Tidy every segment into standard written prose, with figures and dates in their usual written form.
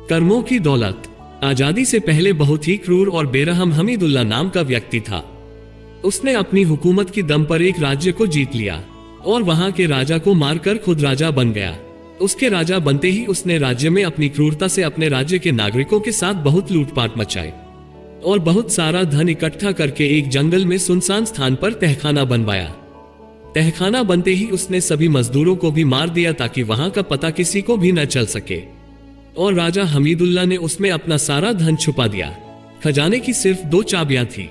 कर्मों की दौलत। आजादी से पहले बहुत ही क्रूर और बेरहम हमीदुल्लाह नाम का व्यक्ति था। उसने अपनी हुकूमत की दम पर एक राज्य को जीत लिया और वहां के राजा को मारकर खुद राजा बन गया। उसके राजा बनते ही उसने राज्य में अपनी क्रूरता से अपने राज्य के नागरिकों के साथ बहुत लूटपाट मचाई और बहुत सारा धन इकट्ठा करके एक जंगल में सुनसान स्थान पर तहखाना बनवाया। तहखाना बनते ही उसने सभी मजदूरों को भी मार दिया ताकि वहां का पता किसी को भी न चल सके और राजा हमीदुल्लाह ने उसमें अपना सारा धन छुपा दिया। खजाने की सिर्फ 2 चाबियां थी,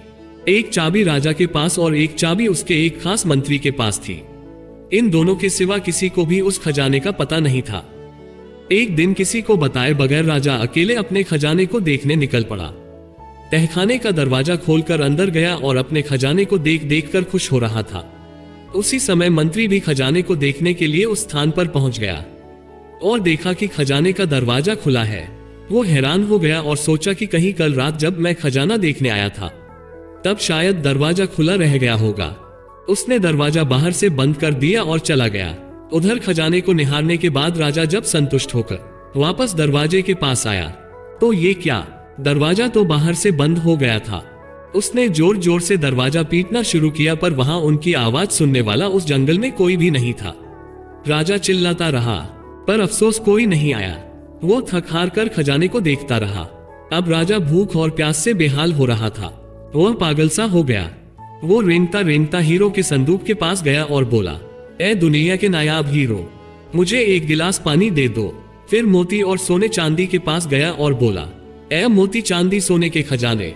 एक चाबी राजा के पास और एक चाबी उसके एक खास मंत्री के पास थी। इन दोनों के सिवा किसी को भी उस खजाने का पता नहीं था। एक दिन किसी को बताए बगैर राजा अकेले अपने खजाने को देखने निकल पड़ा। तहखाने का दरवाजा खोलकर अंदर गया और अपने खजाने को देख देख कर खुश हो रहा था। उसी समय मंत्री भी खजाने को देखने के लिए उस स्थान पर पहुंच गया और देखा कि खजाने का दरवाजा खुला है। वो हैरान हो गया और सोचा कि कहीं कल रात जब मैं खजाना देखने आया था तब शायद दरवाजा खुला रह गया होगा। उसने दरवाजा बाहर से बंद कर दिया और चला गया। उधर खजाने को निहारने के बाद राजा जब संतुष्ट होकर वापस दरवाजे के पास आया तो ये क्या, दरवाजा तो बाहर से बंद हो गया था। उसने जोर जोर से दरवाजा पीटना शुरू किया पर वहां उनकी आवाज सुनने वाला उस जंगल में कोई भी नहीं था। राजा चिल्लाता रहा पर अफसोस कोई नहीं आया। वो थक हार कर खजाने को देखता रहा। अब राजा भूख और प्यास से बेहाल हो रहा था। वह पागल सा हो गया। वो रेंगता रेंगता हीरो के संदूक के पास गया और बोला, ए दुनिया के नायाब हीरो, मुझे एक गिलास पानी दे दो। फिर मोती और सोने चांदी के पास गया और बोला, ए मोती चांदी सोने के खजाने,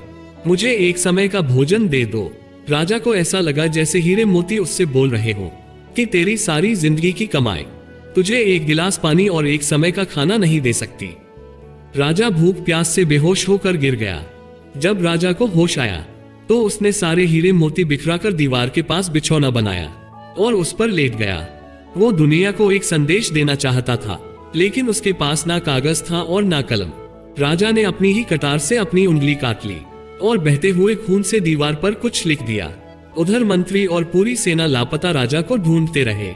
मुझे एक समय का भोजन दे दो। राजा को ऐसा लगा जैसे हीरे मोती उससे बोल रहे हो कि तेरी सारी जिंदगी की कमाई तुझे एक गिलास पानी और एक समय का खाना नहीं दे सकती। राजा भूख प्यास से बेहोश होकर गिर गया। जब राजा को होश आया तो उसने सारे हीरे मोती बिखराकर दीवार के पास बिछौना बनाया और उस पर लेट गया। वो दुनिया को एक संदेश देना चाहता था लेकिन उसके पास ना कागज था और ना कलम। राजा ने अपनी ही कटार से अपनी उंगली काट ली और बहते हुए खून से दीवार पर कुछ लिख दिया। उधर मंत्री और पूरी सेना लापता राजा को ढूंढते रहे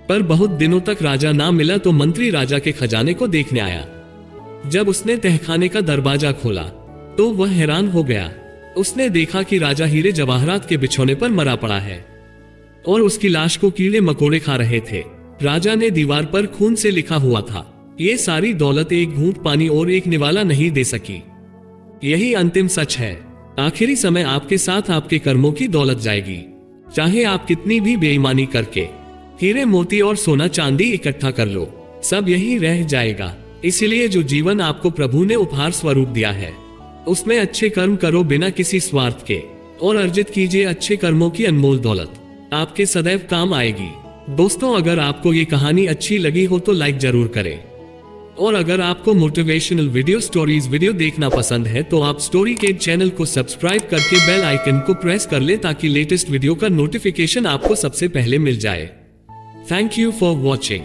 पर बहुत दिनों तक राजा ना मिला तो मंत्री राजा के खजाने को देखने आया। जब उसने तहखाने का दरवाजा खोला तो वह हैरान हो गया। उसने देखा कि राजा हीरे जवाहरात के बिछौने पर मरा पड़ा है और उसकी लाश को कीड़े मकोड़े खा रहे थे। राजा ने दीवार पर खून से लिखा हुआ था, ये सारी दौलत एक घूंट पानी और एक निवाला नहीं दे सकी। यही अंतिम सच है। आखिरी समय आपके साथ आपके कर्मों की दौलत जाएगी। चाहे आप कितनी भी बेईमानी करके हीरे मोती और सोना चांदी इकट्ठा कर लो, सब यही रह जाएगा। इसलिए जो जीवन आपको प्रभु ने उपहार स्वरूप दिया है उसमें अच्छे कर्म करो बिना किसी स्वार्थ के और अर्जित कीजिए अच्छे कर्मों की अनमोल दौलत, आपके सदैव काम आएगी। दोस्तों, अगर आपको ये कहानी अच्छी लगी हो तो लाइक जरूर करें और अगर आपको मोटिवेशनल वीडियो स्टोरीज वीडियो देखना पसंद है तो आप स्टोरी के चैनल को सब्सक्राइब करके बेल आइकन को प्रेस कर ले ताकि लेटेस्ट वीडियो का नोटिफिकेशन आपको सबसे पहले मिल जाए। Thank you for watching.